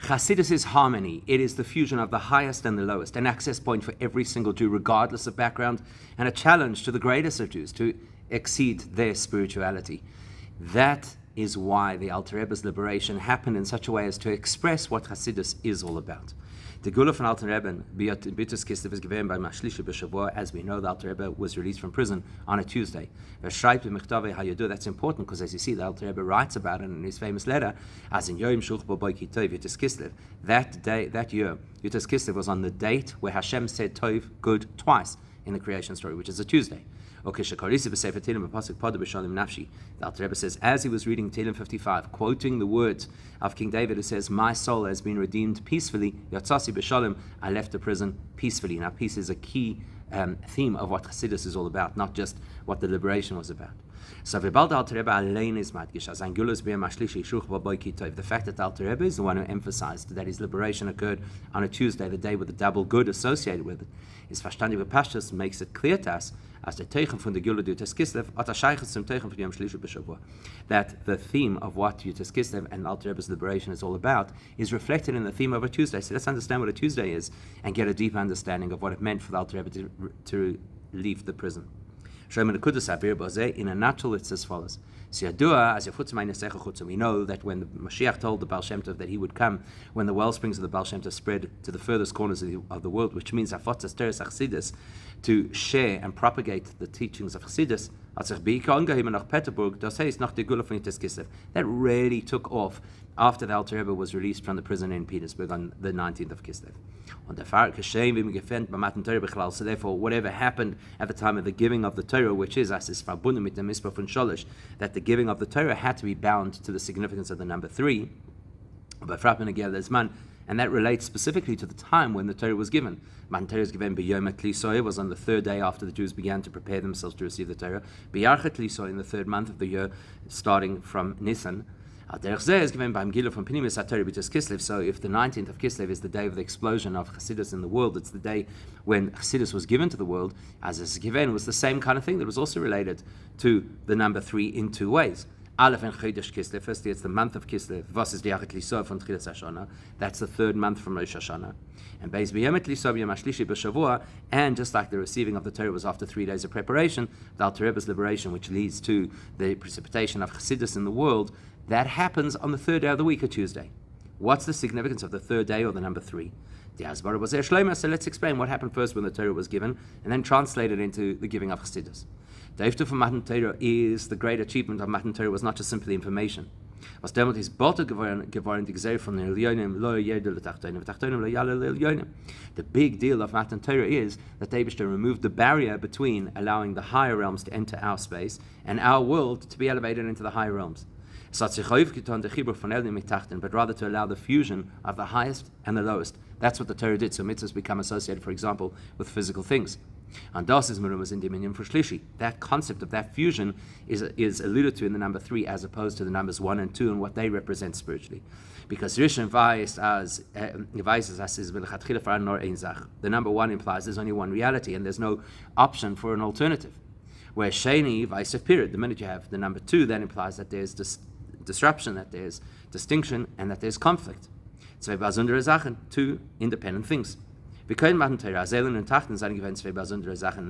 Chassidus is harmony. It is the fusion of the highest and the lowest, an access point for every single Jew, regardless of background, and a challenge to the greatest of Jews to exceed their spirituality. That is why the Alter Rebbe's liberation happened in such a way as to express what Chassidus is all about. The Gula von Alter Rebbe, Bitus Kislev, is given by Mashlisha B'Shavua. As we know, the Alter Rebbe was released from prison on a Tuesday. That's important because, as you see, the Alter Rebbe writes about it in his famous letter, as in Yom Shulch Bo Boiki Tov Yutas Kislev. That day, that year, Yutas Kislev was on the date where Hashem said Tov, good, twice in the creation story, which is a Tuesday. The Alter Rebbe says, as he was reading Tehillim 55, quoting the words of King David, who says, "My soul has been redeemed peacefully. Yatzasi b'shalom, I left the prison peacefully." Now, peace is a key theme of what Chassidus is all about, not just what the liberation was about. So, the fact that the Alter Rebbe is the one who emphasized that his liberation occurred on a Tuesday, the day with the double good associated with it, is verstandig Pashtus, makes it clear to us as the Teichen von der Gula Yutas Kislev at Ashayches zum Teichen von Yom Shlishi B'Shavua, that the theme of what Yutas Kislev and Alter Rebbe's liberation is all about is reflected in the theme of a Tuesday. So let's understand what a Tuesday is and get a deep understanding of what it meant for the Alter Rebbe to leave the prison. In a nutshell, it's as follows. We know that when the Mashiach told the Baal Shem Tov that he would come, when the wellsprings of the Baal Shem Tov spread to the furthest corners of the world, which means to share and propagate the teachings of Chassidus, that really took off after the Alter Rebbe was released from the prison in Petersburg on the 19th of Kislev. So therefore, whatever happened at the time of the giving of the Torah, which is that the giving of the Torah had to be bound to the significance of the number 3, and that relates specifically to the time when the Torah was given. Matan Torah was given b'yom Kislev, was on the third day after the Jews began to prepare themselves to receive the Torah. B'yarchet Kislev, in the third month of the year, starting from Nisan. Is given by Mgila from Pinimis HaTorah B'Tus Kislev. So if the 19th of Kislev is the day of the explosion of Chassidus in the world, it's the day when Chassidus was given to the world, as is given was the same kind of thing that was also related to the number 3 in two ways. Aleph and Chodesh Kislev. Firstly, it's the month of Kislev. Vos is Diachet Lisov from Tchilas Hashanah. That's the third month from Rosh Hashanah. And Beis B'Yemet Lisov Yom HaShlishi B'Shavua. And just like the receiving of the Torah was after 3 days of preparation, the Alter Rebbe's liberation, which leads to the precipitation of Chassidus in the world, that happens on the third day of the week, a Tuesday. What's the significance of the third day or the number 3? So let's explain what happened first when the Torah was given, and then translate it into the giving of Chassidus. The Iftu from Matan Torah is the great achievement of Matan Torah was not just simply information. The big deal of Matan Torah is that the Eibishter removed the barrier between allowing the higher realms to enter our space and our world to be elevated into the higher realms. But rather to allow the fusion of the highest and the lowest. That's what the Torah did. So mitzvahs become associated, for example, with physical things. And das is merumas in dominion for shlishi. That concept of that fusion is alluded to in the number 3 as opposed to the numbers 1 and 2 and what they represent spiritually. Because Rishon Vais as is the number 1 implies there's only one reality and there's no option for an alternative. Where Sheni Vais of period, the minute you have the number 2, that implies that there's disruption, that there's distinction, and that there's conflict. Zwei besondere Sachen, 2 independent things. And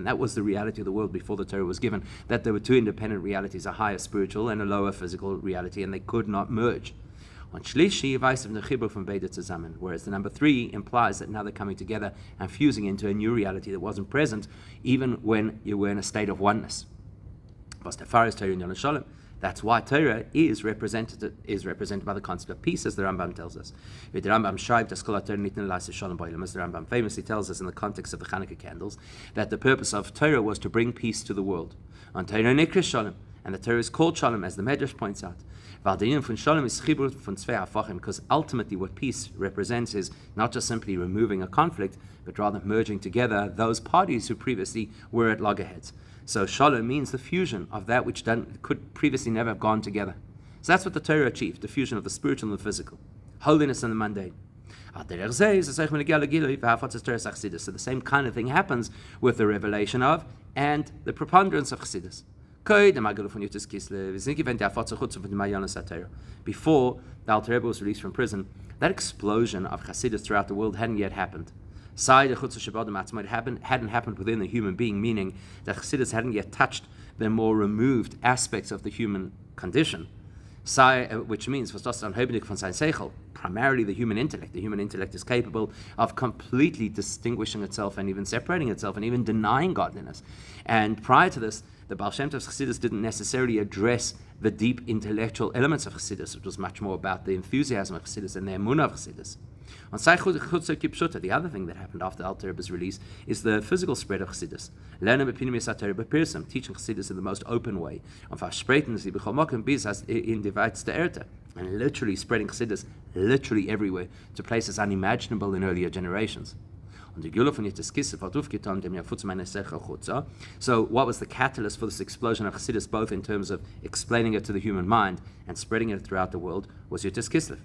that was the reality of the world before the Torah was given, that there were 2 independent realities, a higher spiritual and a lower physical reality, and they could not merge. Whereas the number 3 implies that now they're coming together and fusing into a new reality that wasn't present even when you were in a state of oneness. That's why Torah is represented by the concept of peace, as the Rambam tells us. As the Rambam famously tells us in the context of the Hanukkah candles, that the purpose of Torah was to bring peace to the world. And the Torah is called Shalom, as the Medrash points out. Because ultimately what peace represents is not just simply removing a conflict, but rather merging together those parties who previously were at loggerheads. So Shalom means the fusion of that which could previously never have gone together. So that's what the Torah achieved, the fusion of the spiritual and the physical, holiness and the mundane. So the same kind of thing happens with the revelation of and the preponderance of Chassidus. Before the Alter Rebbe was released from prison, that explosion of Chassidus throughout the world hadn't yet happened. It hadn't happened within the human being, meaning that Chassidus hadn't yet touched the more removed aspects of the human condition. Which means, primarily the human intellect. The human intellect is capable of completely distinguishing itself and even separating itself and even denying godliness. And prior to this, the Baal Shem Tov's Chassidus didn't necessarily address the deep intellectual elements of Chassidus. It was much more about the enthusiasm of Chassidus and the emunah of Chassidus. The other thing that happened after Alter Rebbe's release is the physical spread of Chassidus. Teaching Chassidus in the most open way. And literally spreading Chassidus literally everywhere to places unimaginable in earlier generations. So what was the catalyst for this explosion of Chassidus, both in terms of explaining it to the human mind and spreading it throughout the world, was Yotis Kislev.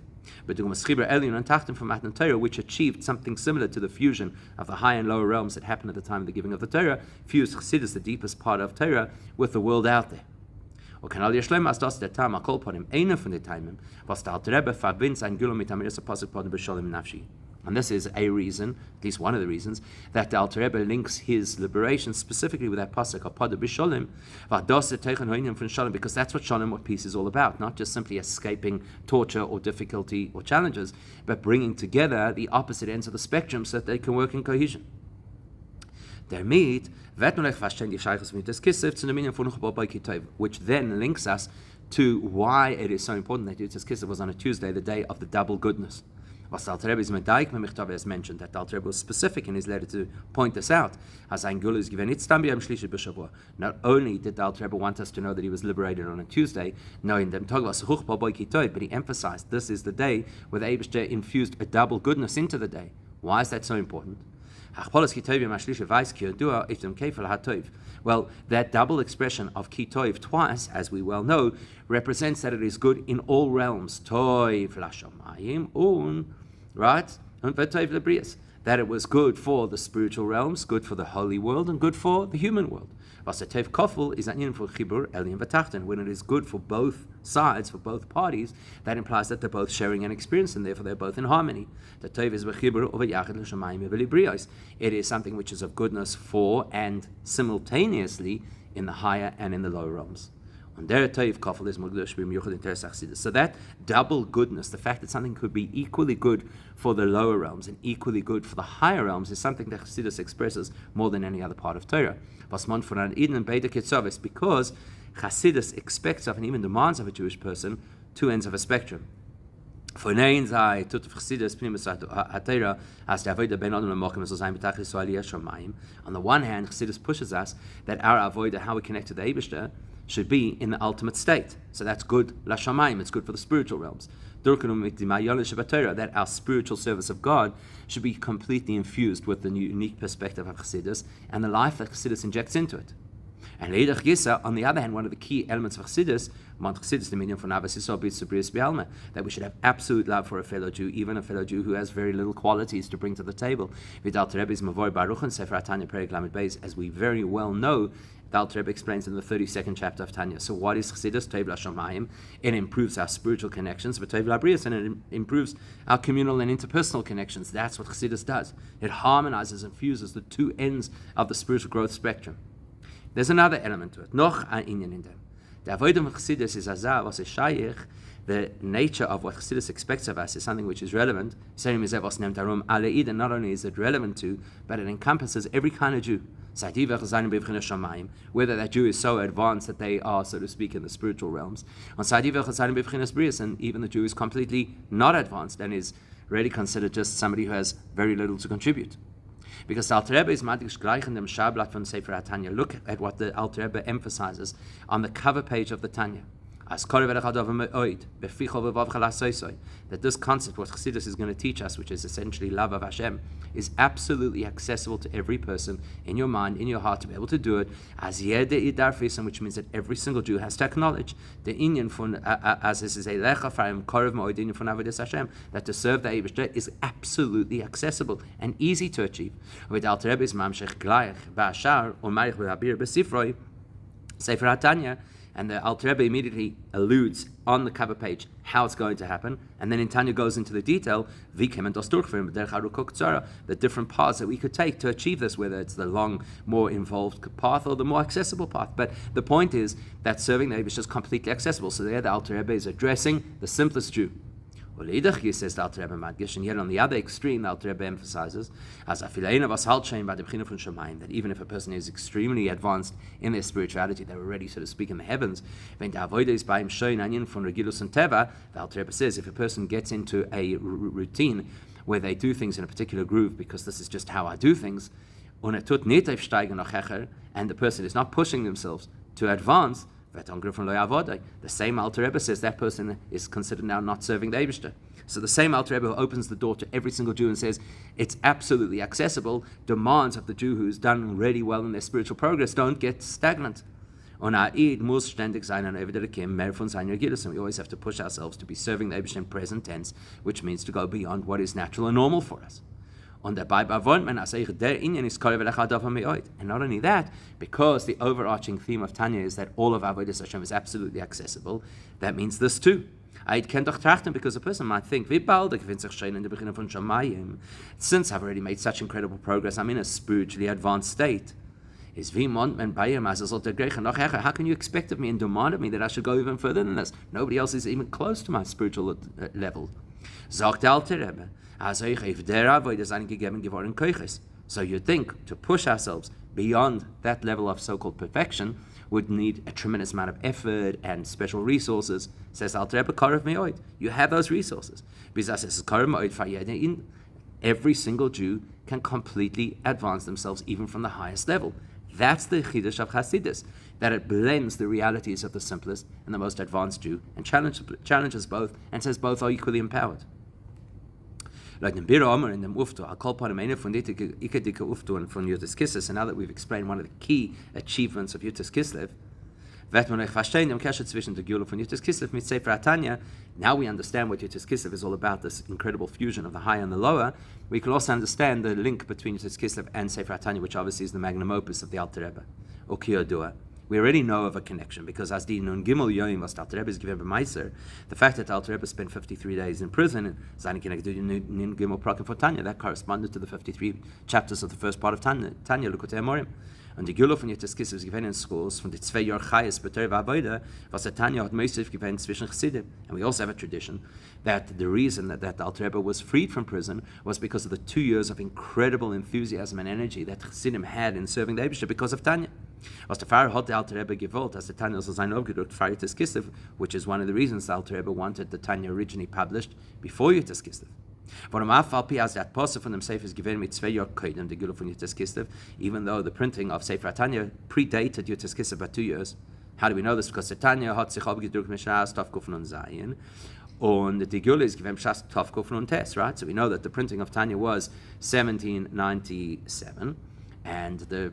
Which achieved something similar to the fusion of the high and lower realms that happened at the time of the giving of the Torah, fused Chassidus, the deepest part of Torah, with the world out there. And this is a reason, at least one of the reasons, that the Alter Rebbe links his liberation specifically with that pasuk of Pada B'Sholem, because that's what Shalom, what peace is all about, not just simply escaping torture or difficulty or challenges, but bringing together the opposite ends of the spectrum so that they can work in cohesion. Which then links us to why it is so important that Yotis Kislev was on a Tuesday, the day of the double goodness. Was Alter Rebbe is medaik me'michtav has mentioned that Alter Rebbe was specific in his letter to point this out. Not only did the Alter Rebbe want us to know that he was liberated on a Tuesday, but he emphasized this is the day where the Eibishter infused a double goodness into the day. Why is that so important? Well, that double expression of ki tov twice, as we well know, represents that it is good in all realms. Tov lashamayim un, right? And v'tov lebrias. That it was good for the spiritual realms, good for the holy world, and good for the human world. Vasatev kofel is an for chibur elyon v'tachten. When it is good for both sides, for both parties, that implies that they're both sharing an experience, and therefore they're both in harmony. The tov is v'chibur over yachad l'shamayim v'librios. It is something which is of goodness for and simultaneously in the higher and in the lower realms. So that double goodness, the fact that something could be equally good for the lower realms and equally good for the higher realms, is something that Chassidus expresses more than any other part of Torah. Because Chassidus expects of and even demands of a Jewish person two ends of a spectrum. On the one hand, Chassidus pushes us that our avodah, how we connect to the Eibishter, should be in the ultimate state. So that's good l'shamayim, it's good for the spiritual realms. That our spiritual service of God should be completely infused with the unique perspective of Chassidus and the life that Chassidus injects into it. And on the other hand, one of the key elements of Chassidus, that we should have absolute love for a fellow Jew, even a fellow Jew who has very little qualities to bring to the table. As we very well know, the Alter Rebbe explains in the 32nd chapter of Tanya. So what is Chassidus? Tov l'shamayim. It improves our spiritual connections, but Tov l'brios, and it improves our communal and interpersonal connections. That's what Chassidus does. It harmonizes and fuses the two ends of the spiritual growth spectrum. There's another element to it. Noch ein inyan in them. The avodah of Chassidus is azah, was a shayich. The nature of what Chassidus expects of us is something which is relevant. Not only is it relevant to, but it encompasses every kind of Jew. Whether that Jew is so advanced that they are, so to speak, in the spiritual realms, and even the Jew is completely not advanced and is really considered just somebody who has very little to contribute. Because the Alter Rebbe is madish gleich in dem Shablat von Sefer HaTanya. Look at what the Alter Rebbe emphasizes on the cover page of the Tanya. That this concept, what Chassidus is going to teach us, which is essentially love of Hashem, is absolutely accessible to every person in your mind, in your heart, to be able to do it, as yede idarfis, which means that every single Jew has to acknowledge the inyan von, as this is a lecha farim korev moed inyan von avodas Hashem, that to serve the Eibishter is absolutely accessible and easy to achieve. With Alter Rebbe is mamshech gleich v'ashar u'marich v'habir b'sifroi. Sefer HaTanya, and the Alter Rebbe immediately alludes on the cover page how it's going to happen, and then in Tanya goes into the detail, the different paths that we could take to achieve this, whether it's the long, more involved path or the more accessible path. But the point is that serving the Eibush is completely accessible. So there the Alter Rebbe is addressing the simplest Jew. Says the Alter Rebbe Madgish, and yet on the other extreme, the Alter Rebbe emphasizes that even if a person is extremely advanced in their spirituality, they're already, so to speak, in the heavens. The Alter Rebbe says if a person gets into a routine where they do things in a particular groove because this is just how I do things, and the person is not pushing themselves to advance, the same Alter Rebbe says that person is considered now not serving the Eibishter. So the same Alter Rebbe who opens the door to every single Jew and says it's absolutely accessible, demands of the Jew who's done really well in their spiritual progress don't get stagnant. And we always have to push ourselves to be serving the Eibishter in present tense, which means to go beyond what is natural and normal for us. And not only that, because the overarching theme of Tanya is that all of Avodas Hashem is absolutely accessible, that means this too. Because a person might think, since I've already made such incredible progress, I'm in a spiritually advanced state. How can you expect of me and demand of me that I should go even further than this? Nobody else is even close to my spiritual level. So you'd think to push ourselves beyond that level of so-called perfection would need a tremendous amount of effort and special resources. Says Alter Rebbe, Karev Me'od. You have those resources. Every single Jew can completely advance themselves even from the highest level. That's the Chiddush of Chassidus, that it blends the realities of the simplest and the most advanced Jew and challenges both and says both are equally empowered. Like the Bira Omer in the Uftu, I'll call upon him from Yutis Kislev, and now that we've explained one of the key achievements of Yutis Kislev, now we understand what Yutis Kislev is all about, this incredible fusion of the high and the lower. We can also understand the link between Yutis Kislev and Sefer HaTanya, which obviously is the magnum opus of the Alter Rebbe, or Kiyodua. We already know of a connection because as the Nun Gimel Yoim was Alter Rebbe is given by Meiser, the fact that Alter Rebbe spent 53 days in prison and Nun Gimel Prakim for Tanya, that corresponded to the 53 chapters of the first part of Tanya, Likutei Amorim. Und die Gula von Yutis Kislev is given in schools from the 2 Jahr Chayes B'Torah V'Avoda, was the Tanya hat Mosif given zwischen Chassidim. And we also have a tradition that the reason that the Alter Rebbe was freed from prison was because of the 2 years of incredible enthusiasm and energy that Chassidim had in serving the Eibishter because of Tanya. Was the Pfarrer hat the Alter Rebbe gewollt, as the Tanya soll sein aufgedruckt für Yutis Kislev, which is one of the reasons the Alter Rebbe wanted the Tanya originally published before Yutis Kislev. Warum as that posse von dem Sefer is given mit 2 Jahr Koidem, the Gula von Yutis Kislev, even though the printing of Sefer HaTanya predated Yutis Kislev by 2 years. How do we know this? Because the Tanya hat sich abgedruckt mit Shas Tavkuf Nun Zayin, and the Gula is given Shas Tavkuf Nun Tes, right? So we know that the printing of Tanya was 1797, and the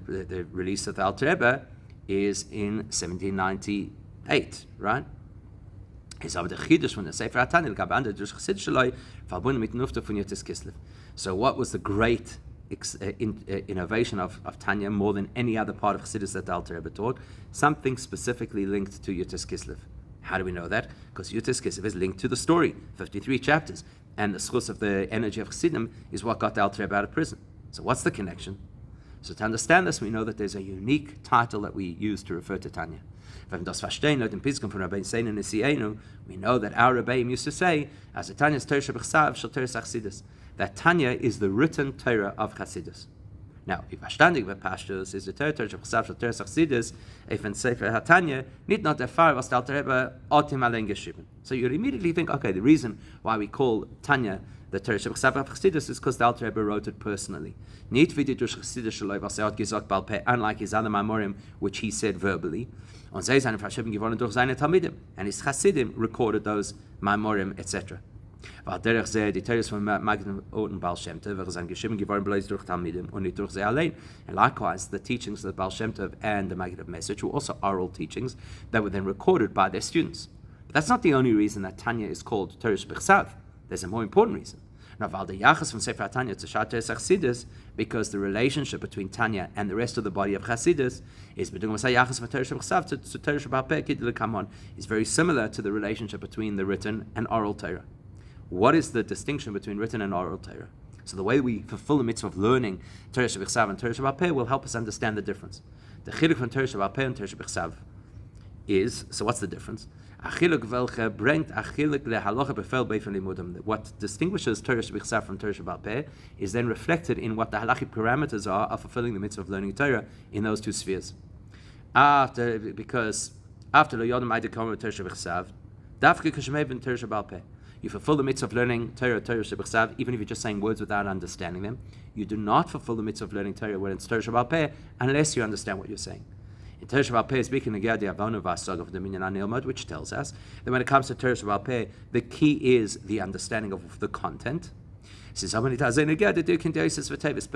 release of the Alter Rebbe is in 1798, right? Is aber der Chiddush von der Sefer HaTanya gab andere durch Chassidus verbunden mit Nufta von Yutis Kislev. So what was the great innovation of Tanya more than any other part of Chassidus that the Alter Rebbe taught? Something specifically linked to Yutis Kislev. How do we know that? Because Yutis Kislev is linked to the story, 53 chapters, and the schus of the energy of Chassidim is what got the Alter Rebbe out of prison. So what's the connection? So to understand this, we know that there's a unique title that we use to refer to Tanya. We know that our Rabbeim used to say, as Tanya that Tanya is the written Torah of Chassidus. Now, if verstandig bepashtus is the Torah of Chassidus, if in Sefer HaTanya, not der Fall, was der Alter Rebbe otim allein geschrieben. So you immediately think, okay, the reason why we call Tanya the Torah of Chassidus is because the Alter Rebbe wrote it personally. Nicht wie die durch Chassidus was gesagt balpe, unlike his other Mamorim, which he said verbally. Und sie seine Verschiebung geworden durch seine Talmidim, and his Chassidim recorded those Mamorim, etc. Weil derich sehr die Torahs von Magen und Baal Shem Tov sind geschrieben geworden bloß durch Talmidim und nicht durch sie allein. And likewise, the teachings of Baal Shem Tov and the Magen message were also oral teachings that were then recorded by their students. But that's not the only reason that Tanya is called Torah Shebechsav. There's a more important reason. Now, Val the Yachas from Sefer Tanya to Chassidus, because the relationship between Tanya and the rest of the body of Chassidus is very similar to the relationship between the written and oral Torah. What is the distinction between written and oral Torah? So the way we fulfill the mitzvah of learning Torah Shebechsav and Torah Sheba'al Peh will help us understand the difference. The chiluk from Torah Sheba'al Peh and Torah Shebechsav is, so what's the difference? What distinguishes Torah Shebechsav from Torah Sheba'al Peh is then reflected in what the halachic parameters are of fulfilling the mitzvah of learning Torah in those two spheres. Because after Lo Yodam Aydekom Torah Shebechsav, Dafke Kishmev in Torah Sheba'al Peh, you fulfill the mitzvah of learning Torah Shebechsav, even if you're just saying words without understanding them. You do not fulfill the mitzvah of learning Torah when it's Torah Sheba'al Peh unless you understand what you're saying. In Torah Sheba'al Peh, speaking the Gadi Avonu Vasog of the Minyan HaNilmod, which tells us that when it comes to Torah Sheba'al Peh, the key is the understanding of the content. But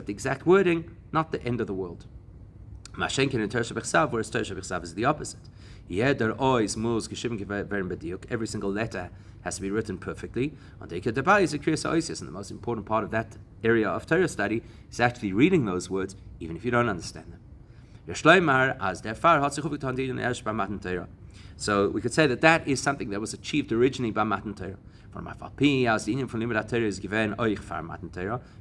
the exact wording, not the end of the world. Mashenkin in Torah Shebechsav, whereas Torah Shebechsav is the opposite. Every single letter has to be written perfectly. And the most important part of that area of Torah study is actually reading those words, even if you don't understand them. So we could say that is something that was achieved originally by Matan Torah.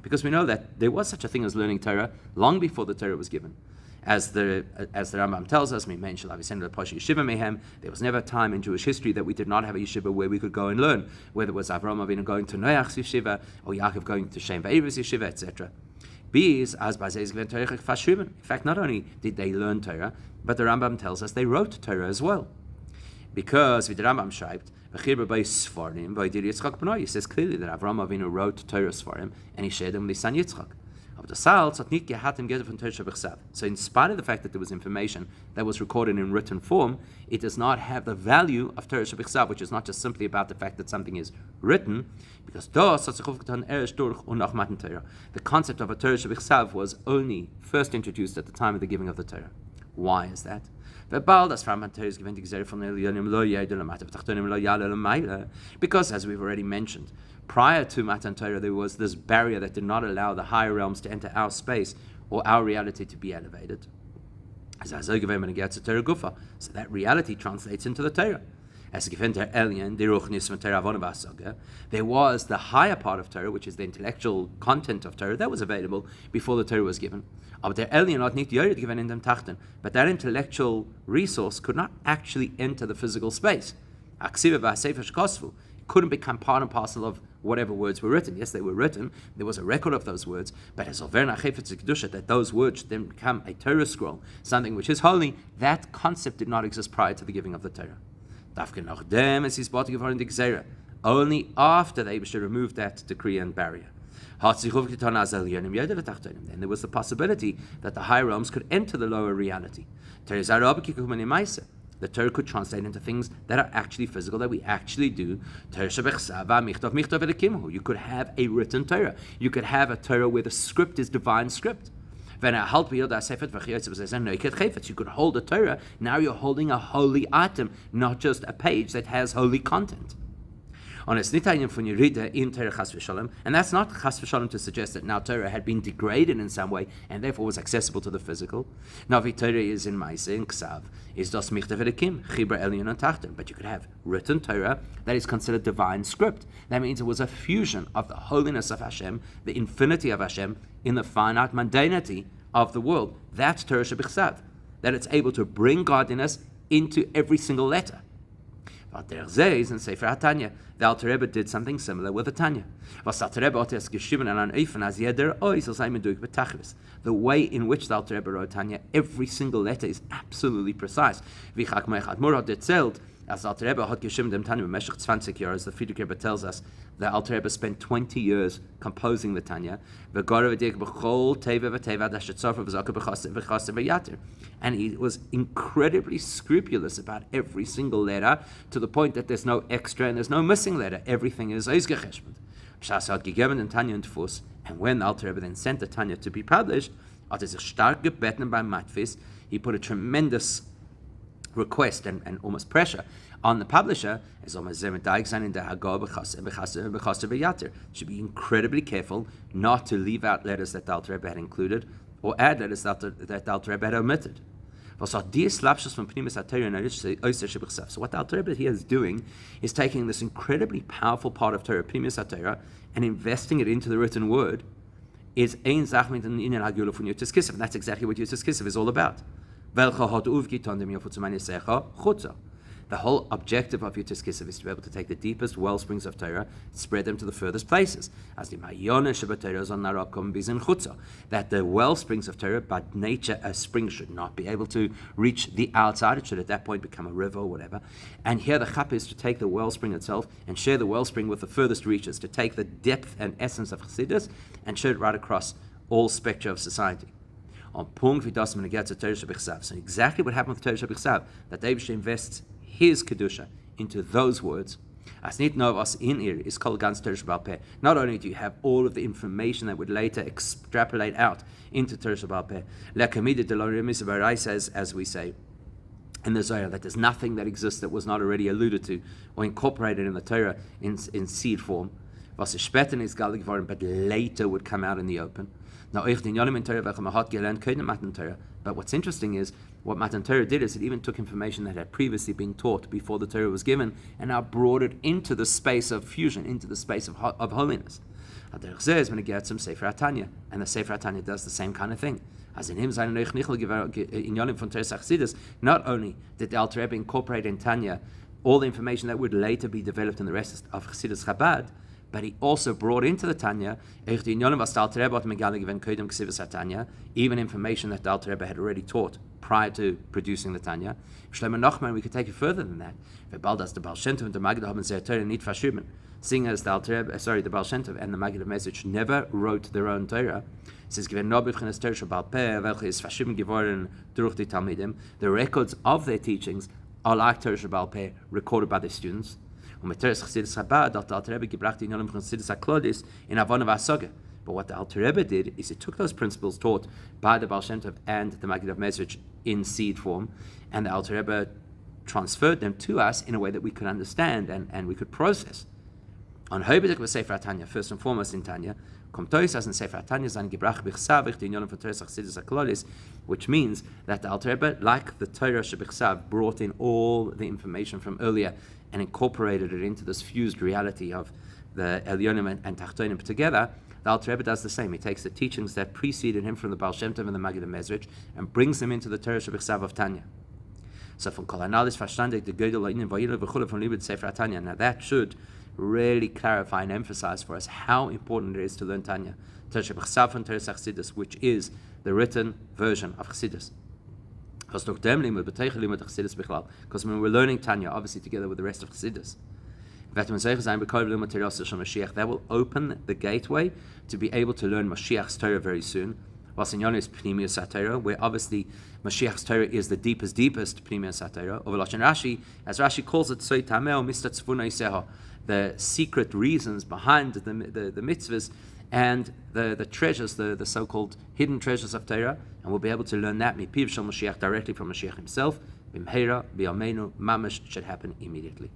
Because we know that there was such a thing as learning Torah long before the Torah was given. As the Rambam tells us, there was never a time in Jewish history that we did not have a yeshiva where we could go and learn, whether it was Avraham Avinu going to Noach's yeshiva or Yaakov going to Shem Va'eva's yeshiva, etc. In fact, not only did they learn Torah, but the Rambam tells us they wrote Torah as well. Because the Rambam schreibt, he says clearly that Avraham Avinu wrote Torah for him and he shared them with his son Yitzchak. So in spite of the fact that there was information that was recorded in written form, it does not have the value of Torah Shebechsav, which is not just simply about the fact that something is written, because the concept of a Torah Shebechsav was only first introduced at the time of the giving of the Torah. Why is that? Because, as we've already mentioned, prior to Matan Torah, there was this barrier that did not allow the higher realms to enter our space or our reality to be elevated. So that reality translates into the Torah. There was the higher part of Torah, which is the intellectual content of Torah, that was available before the Torah was given. But that intellectual resource could not actually enter the physical space. It couldn't become part and parcel of whatever words were written. Yes, they were written. There was a record of those words. But as that those words then become a Torah scroll, something which is holy, that concept did not exist prior to the giving of the Torah. Only after they should remove that decree and barrier. Then there was the possibility that the higher realms could enter the lower reality. The Torah could translate into things that are actually physical, that we actually do. You could have a written Torah. You could have a Torah where the script is divine script. You could hold a Torah. Now you're holding a holy item, not just a page that has holy content. And that's not chas v'shalom to suggest that now Torah had been degraded in some way and therefore was accessible to the physical. Now, if Torah is in Maise and Ksav, is das michtav elikim chibra elyon and tachten. But you could have written Torah that is considered divine script. That means it was a fusion of the holiness of Hashem, the infinity of Hashem, in the finite mundanity of the world. That's Torah Shebechsav. That it's able to bring godliness into every single letter. But there is in Sefer HaTanya, the Alter Rebbe did something similar with the Tanya. The way in which the Alter Rebbe wrote Tanya, every single letter is absolutely precise. As the Alter Rebbe had geschrieben dem Tanya b'meshech 20 years, as the Friedrich Rebbe tells us, the Alter Rebbe spent 20 years composing the Tanya. And he was incredibly scrupulous about every single letter, to the point that there's no extra and there's no missing letter. Everything is ausgecheshbent. And when the Alter Rebbe then sent the Tanya to be published, he put a tremendous request and almost pressure on the publisher is should be incredibly careful not to leave out letters that the Alter Rebbe had included or add letters that the Alter Rebbe had omitted. So what the Alter Rebbe here is doing is taking this incredibly powerful part of Torah, Pnimis HaTorah, and investing it into the written word. Is ein Zach mit den Inyan Hagula von Yotis Kislev. That's exactly what Yotis Kislev is all about. The whole objective of Yotis Kislev is to be able to take the deepest well springs of Torah, spread them to the furthest places. As the Mayona Shabbat on Narakom Bizin Chutza, that the well springs of Torah, by nature, a spring should not be able to reach the outside. It should at that point become a river or whatever. And here the chap is to take the wellspring itself and share the wellspring with the furthest reaches, to take the depth and essence of Chassidus and share it right across all spectra of society. On Punkt Vidas when it gets to Torah Shabbat. So exactly what happened with Torah Shabbat, that David invests his kedusha into those words. As nit know us in here is called ganz Torah Shabbat Peh. Not only do you have all of the information that would later extrapolate out into Torah Shabbat Peh, lekamida de loremis barai says, as we say in the Zohar, that there's nothing that exists that was not already alluded to or incorporated in the Torah in seed form. Was später is galig geworden, but later would come out in the open. Now, but what's interesting is what Matan Torah did is it even took information that had previously been taught before the Torah was given and now brought it into the space of fusion, into the space of holiness. Is when it gets some Sefer HaTanya, and the Sefer HaTanya does the same kind of thing. As in him, not only did the Alter Rebbe incorporate in Tanya all the information that would later be developed in the rest of Chassidus Chabad, but he also brought into the Tanya even information that the Alter Rebbe had already taught prior to producing the Tanya. We could take it further than that. Seeing as the Alter Rebbe, the Baal Shem Tov and the Maggid of Message never wrote their own Torah, it says, the records of their teachings are like Torah Sheba'al Peh, recorded by their students. But what the Alter Rebbe did is he took those principles taught by the Baal Shem Tov and the Maggid of Message in seed form, and the Alter Rebbe transferred them to us in a way that we could understand and we could process. On Hoibedek with Sefer HaTanya, first and foremost in Tanya, which means that the Alter Rebbe, like the Torah Shebichsav, brought in all the information from earlier and incorporated it into this fused reality of the Elyonim and Tachtonim together. The Alter Rebbe does the same. He takes the teachings that preceded him from the Baal Shem Tov and the Maggid of Mezrich and brings them into the Torah Shebichsav of Tanya. So from Kol Analis Verstandig, the Gödel Leinen Vayila V'chula from Libet Sefer HaTanya. Now that should really clarify and emphasize for us how important it is to learn Tanya, Torah Shebichsav and Torah Chassidus, which is the written version of Chassidus. Because when we're learning Tanya, obviously together with the rest of Chassidus, that will open the gateway to be able to learn Mashiach's Torah very soon. Where obviously Mashiach's Torah is the deepest Pnimius HaTorah. Rashi, as Rashi calls it, the secret reasons behind the mitzvahs and the treasures, the so-called hidden treasures of Torah, and we'll be able to learn that Mipiv Shel Mashiach directly from Mashiach himself. Bimheira, B'yameinu, Mamash should happen immediately.